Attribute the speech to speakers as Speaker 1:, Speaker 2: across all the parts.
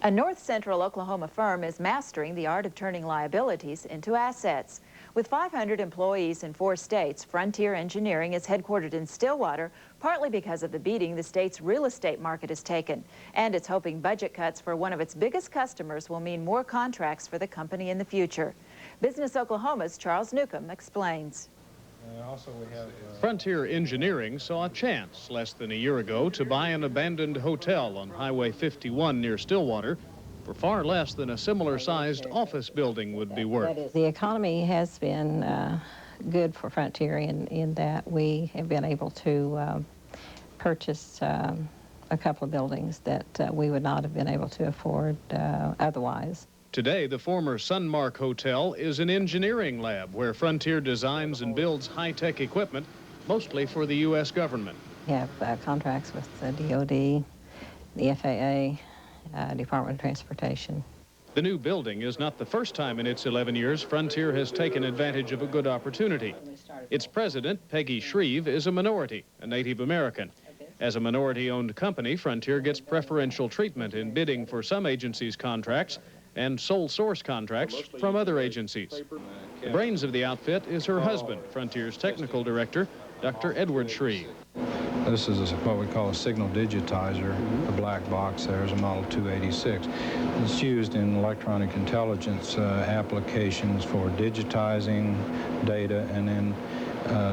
Speaker 1: A north central Oklahoma firm is mastering the art of turning liabilities into assets. With 500 employees in 4 states, Frontier Engineering is headquartered in Stillwater, partly because of the beating the state's real estate market has taken. And it's hoping budget cuts for one of its biggest customers will mean more contracts for the company in the future. Business Oklahoma's Charles Newcomb explains.
Speaker 2: Frontier Engineering saw a chance less than a year ago to buy an abandoned hotel on Highway 51 near Stillwater for far less than a similar-sized office building would be worth.
Speaker 3: The economy has been good for Frontier in that we have been able to purchase a couple of buildings that we would not have been able to afford otherwise.
Speaker 2: Today, the former Sunmark Hotel is an engineering lab where Frontier designs and builds high-tech equipment, mostly for the U.S. government.
Speaker 3: We have contracts with the DOD, the FAA, Department of Transportation.
Speaker 2: The new building is not the first time in its 11 years Frontier has taken advantage of a good opportunity. Its president, Peggy Shreve, is a minority, a Native American. As a minority-owned company, Frontier gets preferential treatment in bidding for some agencies' contracts and sole source contracts from other agencies. The brains of the outfit is her husband, Frontier's technical director, Dr. Edward Shreve.
Speaker 4: This is what we call a signal digitizer. The black box there is a Model 286. It's used in electronic intelligence applications for digitizing data and then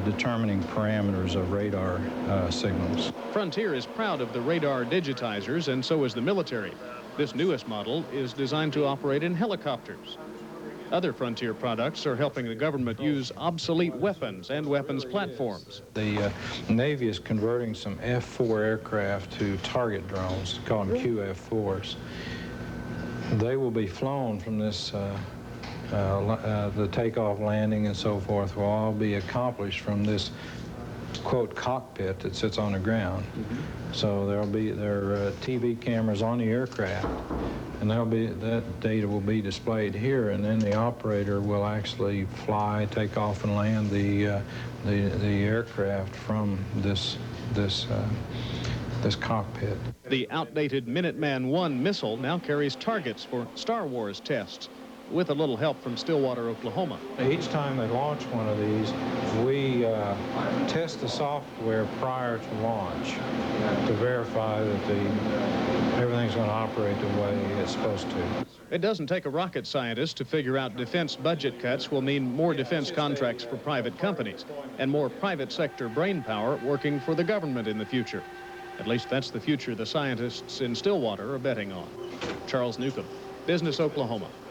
Speaker 4: determining parameters of radar signals.
Speaker 2: Frontier is proud of the radar digitizers, and so is the military. This newest model is designed to operate in helicopters. Other Frontier products are helping the government use obsolete weapons and weapons platforms.
Speaker 4: The Navy is converting some F-4 aircraft to target drones, called them QF-4s. They will be flown from this, the takeoff, landing, and so forth will all be accomplished from this, quote, cockpit that sits on the ground. So there are TV cameras on the aircraft, and that data will be displayed here, and then the operator will actually fly, take off, and land the aircraft from this cockpit.
Speaker 2: The outdated Minuteman I missile now carries targets for Star Wars tests, with a little help from Stillwater, Oklahoma.
Speaker 4: Each time they launch one of these, we test the software prior to launch to verify that everything's going to operate the way it's supposed to.
Speaker 2: It doesn't take a rocket scientist to figure out defense budget cuts will mean more defense contracts for private companies and more private sector brainpower working for the government in the future. At least that's the future the scientists in Stillwater are betting on. Charles Newcomb, Business Oklahoma.